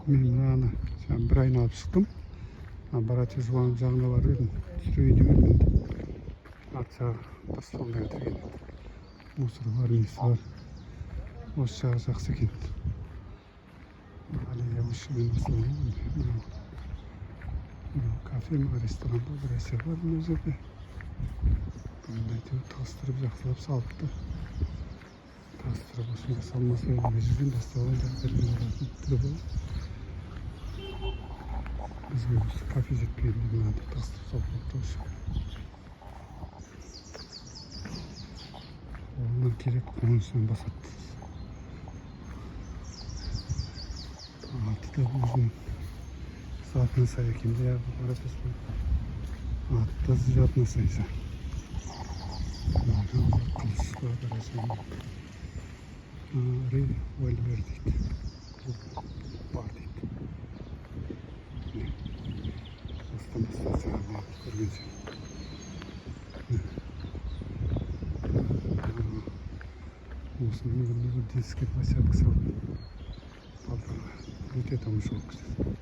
Мен мынаны бір айналып шықтым. Баратын жуан жағына барып едім. Түсірейін деп едім. Арт жағы тасталмай жатыр екен. Мусор бар, несі бар. Осы жағы жақсы екен. Алия өшімен осылай. Кафе ма, ресторан ба, бір нәрсе бар мына жерде. Бұны әйтеуір тастырып жақсылап салыпты. Тастырып осында салмаса елге жүрген тасталған жақсырген болатын түрі бар. Бізге осы кафе жетпейді, мынаны тастырып салып тұршы. Оған керек қонысынан басады. Аты да өзінің затына сай екен де, қарапесін. Аты да затына сайса. Қылышқа қарасың. Револьвер дейді. Бар дейді. Осыдан бастасыға мен көрген сен. Осының бір диске площадка салды. Алдыға өте тамаша болып кетеді.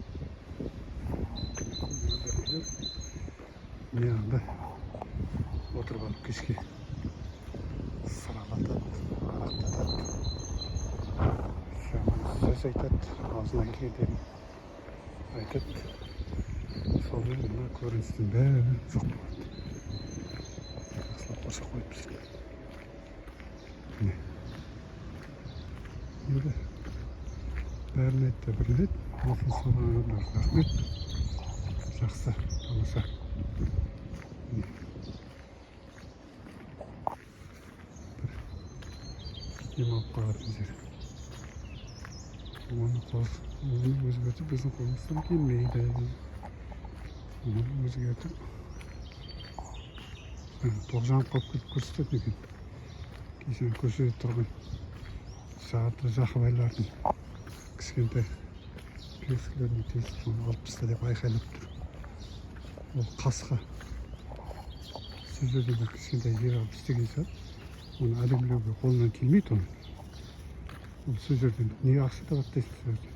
Мияғында отырып алып кешке сыралатады, арақтатады. Сөз айтады, аузынан келгенін айтады. Сонымен мына көріністің бәрі жоқ болады. Жақсылап қоршап қойып бізді. Енді бәрін айтты, білмейді. Осы соған рахмет. Жақсы, тамаша. Демалып қалатын жер. Оны өзгертіп, біздің қолымыздан келмейді. Оны өзгертіп. Тоғжанып қалып кетіп көрсететін екен. Кешен көшеде тұрған Сағаты Жақыбайлардың кішкентай кескілерін тесіп, соны алып таста деп айқайлап тұр. Ол қасқа. Сол жерде бір кішкентай жер алып істеген шығар. Оны әлемлеуге қолынан келмейді оны. Ол сол жерден не ақша табады дейсіз сол жерден.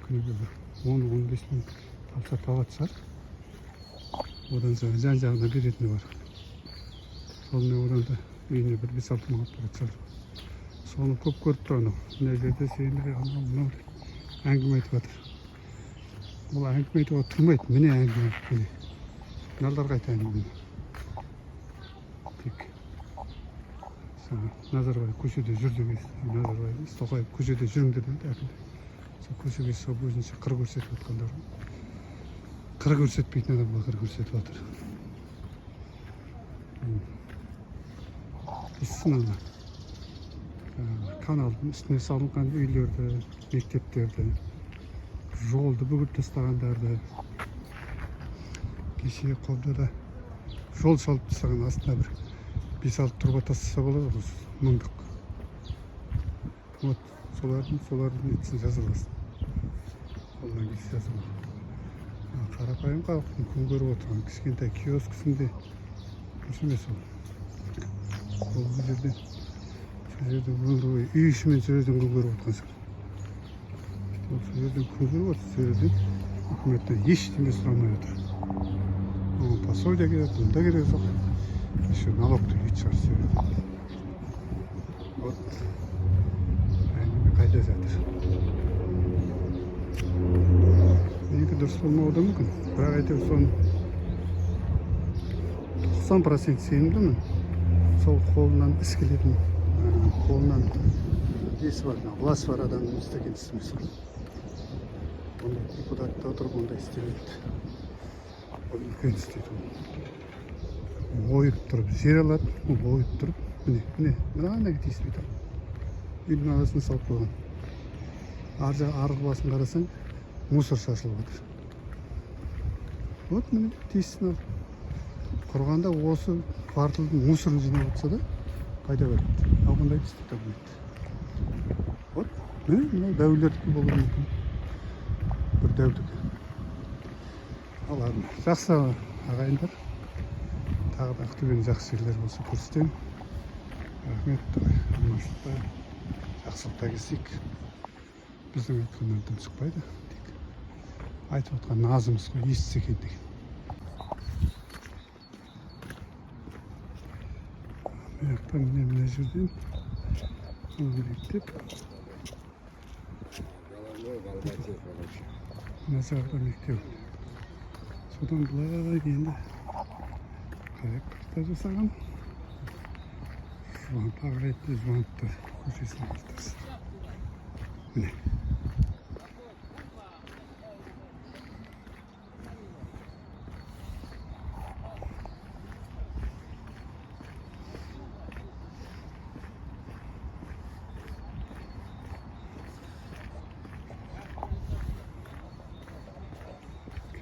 Күніге бір 10-15 мың тапса табады шығар. Одан соң жан-жағына беретіні бар. Сонымен одан да үйіне бір 5-6 мың алып барады шығар. Соны көп көріп тұр анау. Мына жерде сенде анау әңгіме айтып жатыр. Ол әңгіме айтуға тұрмайды. Міне әңгіме. Міне. Мыналарға айта әңгімені. Тек Назарбаев көшеде жүр деген. Назарбаев Тоқаев көшеде жүріңдер дейді әкімде. Сол көшеге шығып өзінше қыр көрсетіп жатқандар. Қыр көрсетпейтін адамға қыр көрсетіп жатыр. Естісін ана. Каналдың үстіне салынған үйлерді, мектептерді, жолды бүгіп тастағандарды, кеше Қобдада жол салып тастаған астына бір 5-6 труба тастаса болады ғой, мыңдық. Вот, солардың нетсін жазыласың. Қолдан келсе жазылады. Қарапайым халықтың күн көріп отырған кішкентай киоскісінде көрсемес ол. Ол жерде үй ішімен сол жерден күн көріп отырған шығар. Сол жерден күн көріп отыр, сол жерден үкіметтен ештеңе сұрамай отыр. Пособие керек, бұнда керек жоқ. Еще налог төлейді шығар сол жерден. Вот, әңгіме қайда жатыр. Менікі дұрыс болмауы да мүмкін. Бірақ әйтеуір соны 90% сенімдімін. Сол қолынан іс келетін, қолынан несі бар, власть бар адамның істеген ісі емес. Ондай депутатта отырып ондай істемейді. Ол үлкен істейді. Ойып тұрып жер алады, ойып тұрып, міне, мынағанағы тиіспейді. Үйдің арасын салып қойған. Арғы басын қарасаң, мусор шашылып отыр. Вот міне тиіссін ал. Құрғанда осы кварталдың мусорын жинап отса да, қайда береді. Ал бұндай істейді болмайды. Вот, мына дәулердікі болуы мүмкін. Бір дәулдік. Ал ладно, жақсы ағайындар. Тағы да Ақтөбенің жақсы жерлері болса көрсетемін. Рахмет, аманшылықта, жақсылықта келсек. Біздің айтқаннан дым шықпайды. айтып отқан назымыз ғой, естісе екен деген. Мына жақтан мына жерден мектеп. Мына жақта мектеп. Содан былай енді қалай карта жасаған. Жуант ағайты, Жуантты көшесіне картасы. Міне.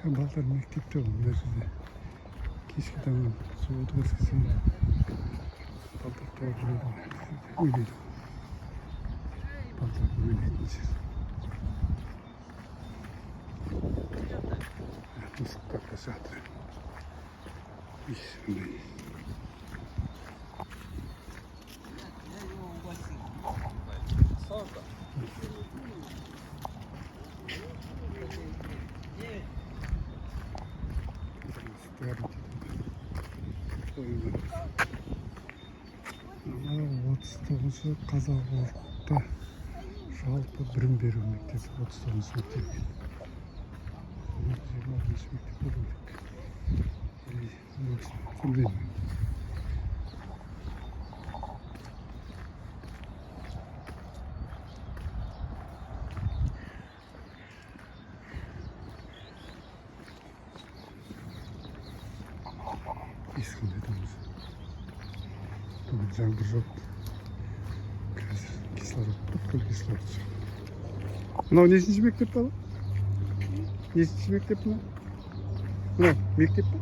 Балдар мектепте ғой, мына жерде кешкі таңнан суды өткізген балдар тауып жүреді, ойнайды. Балдар ойнайтын жер. Мысықтар да жатыр. Отыз қазақ орта жалпы білім беру мектебі 39 мектеп. 26 мектеп болу керек. Ешқандай дамыз. Бүгін жаңбыр жоқ. Қазір кислород, бүткіл кислород жоқ. Мынау нешінші мектеп бала? Нешінші мектеп мынау? Мынау мектеп па?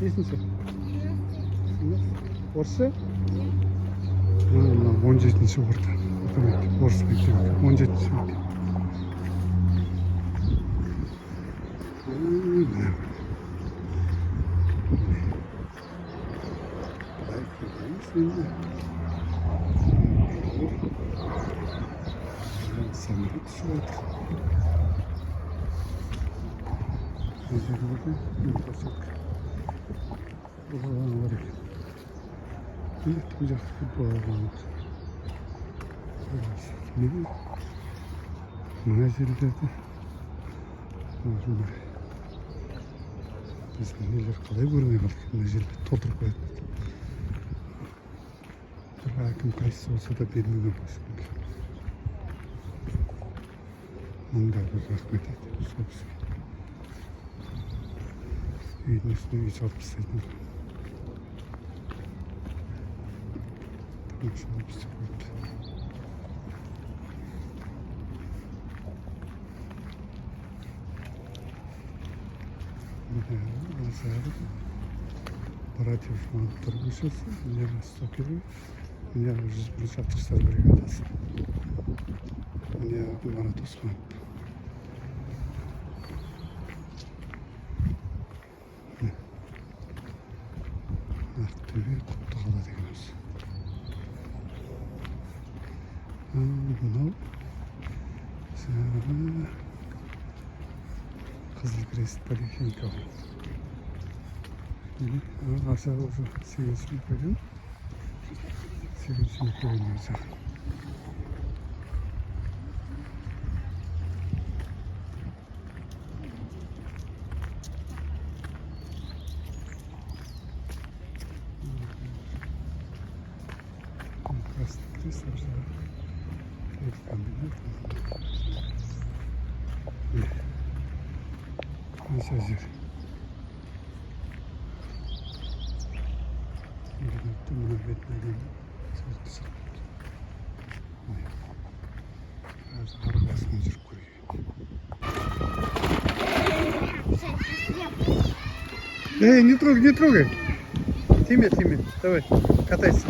Нешінші? Орысша? Мынау 17-ші орта. Орыс мектебі. 17-ші мектеп. Самолет түсіп жатыр. Бұл жерлерде площадка бар екен. Бұл жақта футбол алаңы бар. Мына жерлерде біз нелер қалай көрмей қалдық, мына жерді толтырып қоятын. Бір әкім қайсысы болса да бермеген болсын. Мұнда бір рахмет айтып, сол бізге. Үйдің үстіне үй салып тастайтын. Тамашалап істеп қойыпты. Азары Братьев Жуанттар көшесі, міне Стокеров, міне 101-ші атқыштар бригадасы. Міне Марат Османов. Ақтөбе Құттықала деген осы. Мынау Қызыл Крест поликлиника. Aşağı olsun 8 mükemmel. 8 mükemmel olacak. Plastik kristal aşağı. Aşağı. Muna betmeden sözlüsü. Biraz arabasını жүріп көрейік. Не трогай, не трогай. Тиме, давай, катайся.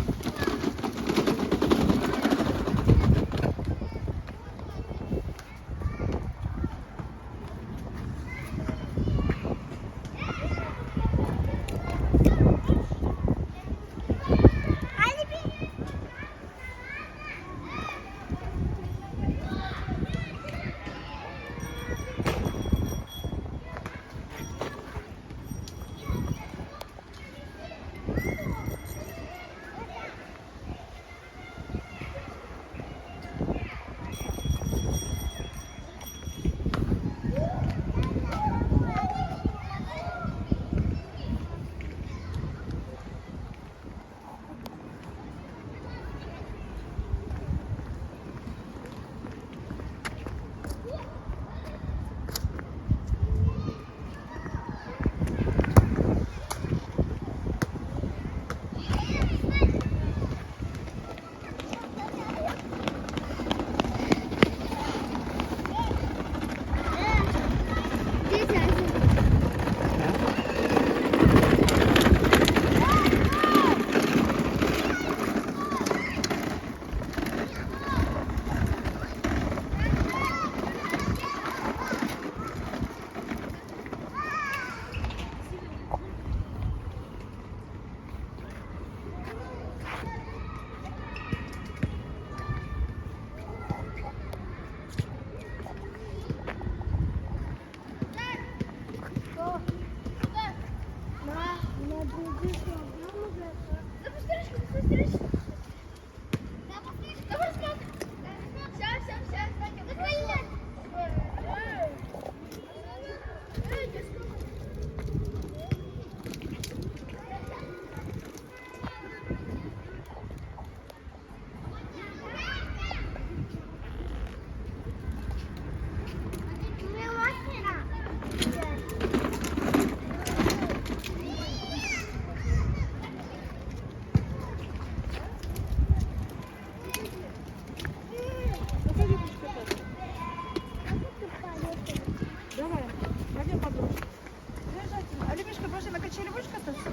Леша, на качели будешь кататься?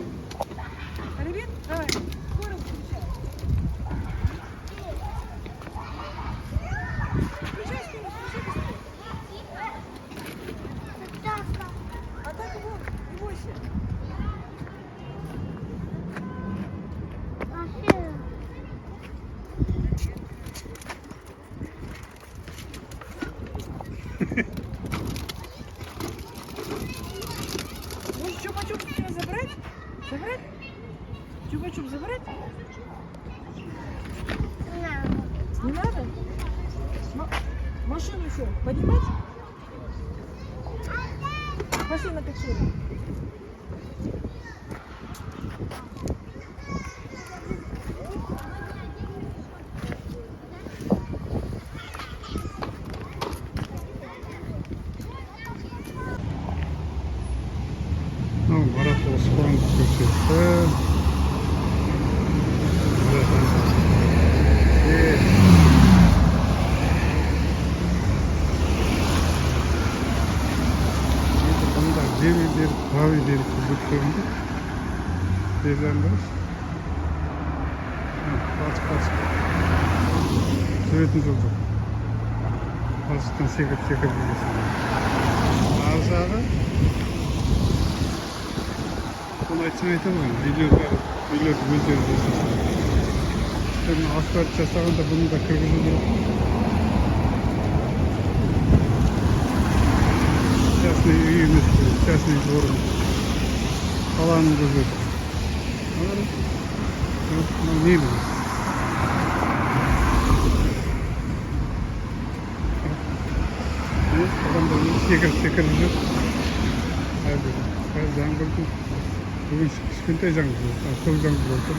Ребят, давай. Скоро включай. Включай скорее, включай быстрее. А так вот, не бойся. Может, чупа-чуп сейчас забрать? Забрать? Чупа-чуп забрать? Не надо? Машину еще поднимать? Пошли на качели. Марат Оспанов көшесі. Бұнда жемелдер, бавилер көзектерінде. Сеземдер. Басып. Жүретін жол жоқ. Басықтан секіріп жүресің. Ар жағы. Bunu açın aytamam. Biliyor öldürüyor. Şimdi asfalt çasağında bunu da kırgızıyor. Частный үйіміз, частный дворым. Қаланың көзі. Мынау не біледі? Адамдар секіріп жүр. Жаңбырдың бүгін кішкентай жаңбыр болды. Сол жаңбыр болды.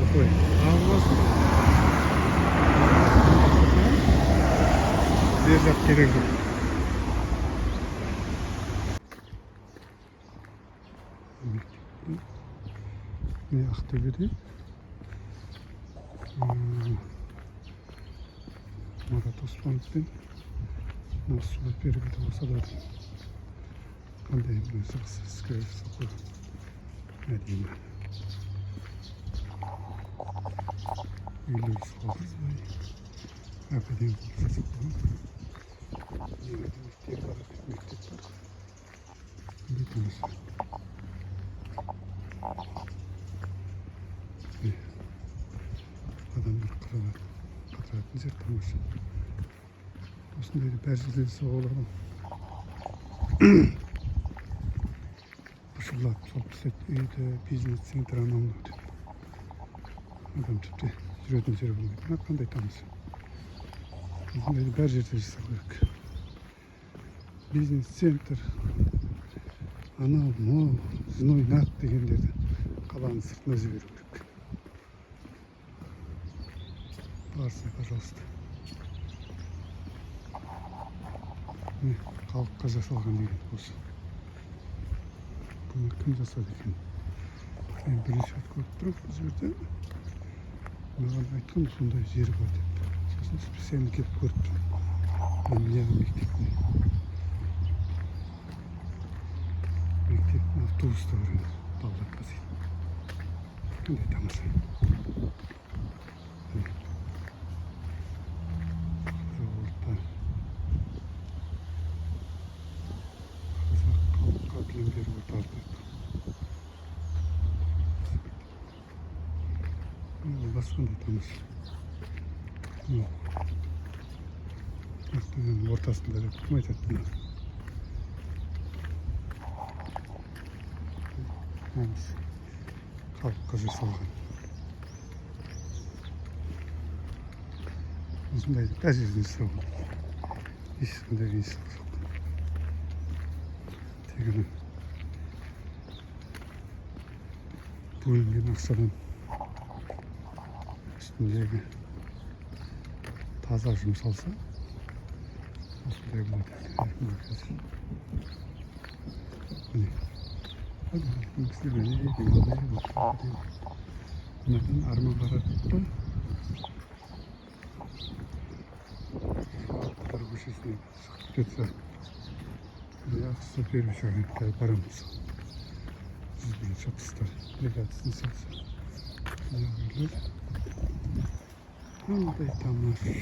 Осылай. Ағылмасын. Жер жақ керек жоқ. Міне Ақтөбеде Марат Оспановпен Насуға перегілді болса да қандай жақсы іске соқыр әдемі үйлер солғызбай әбден болса соқыр мектеп бар бетіміз адамдар қыдыратын жер тамаша. Осындайды бәр жерде соғылады. Ұшылап сол пісет үйді, бизнес-центр анауын өтеді. Адам тіпті жүретін жер болмайды. Мына қандай тамаша. Осындайды бәр жерде жасау керек. Бизнес-центр, анау, мол, знойнат дегендерді қаланың сыртына жіберу керек. Барсай, пожалуйста. Халыққа жасалған деген осы. Бұны кім жасады екен? Мен бірінші рет көріп тұрмын бұл жерде. Маған айтқан сондай жері бар деп. Сосын специально келіп көріп тұрмын. Мені мектептің автобуста бар енді. Балалар басайды. Қандай тамаша. Басқандай тамаша. Ақтөбенің ортасында деп кім айтады бұны? Халыққа жасалған. Осындайды бәр жерден жасалған. Ешқандай қиыншылық жоқ. Тек бөлінген ақшадан үстіндегі таза жұмсалса осындай болады. Мынадан арман барады. Çocuklar köşesine çıkıp gitse. Yakısı bir şahitler paramız. Sizden çok ister. Dikkatsiniz siz. Ne olur? Hem de tamasha.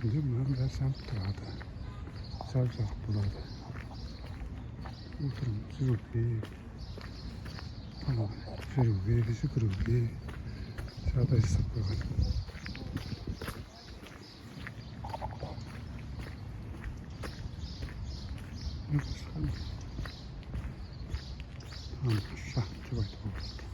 Şimdi ben versem turada. Sarımsak burada. Oturum, sürüklü. Tamam, sürüklü, sürüklü. Sağda sapıyorum. Ne bakalım. Tamam, aşağı. Çıbaydı babası.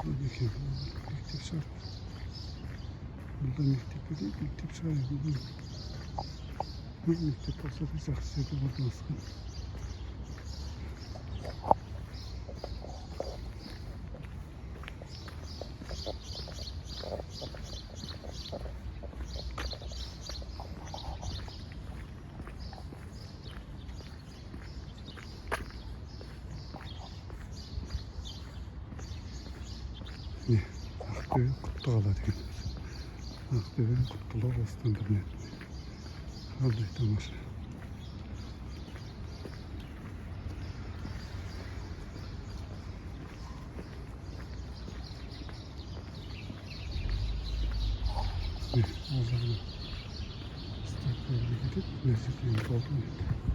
Buradaki mektep sahibi. Burada mektep değil, mektep sahibi. Mektep olsa da saksıydı olmaz. Ne? Akdağ Kutluğalar diyoruz. Akdağ Kutluğalar aslında ne? Hadi tamaşa. Ne? Ağzına. Staklarına gidip mescidin olduğunu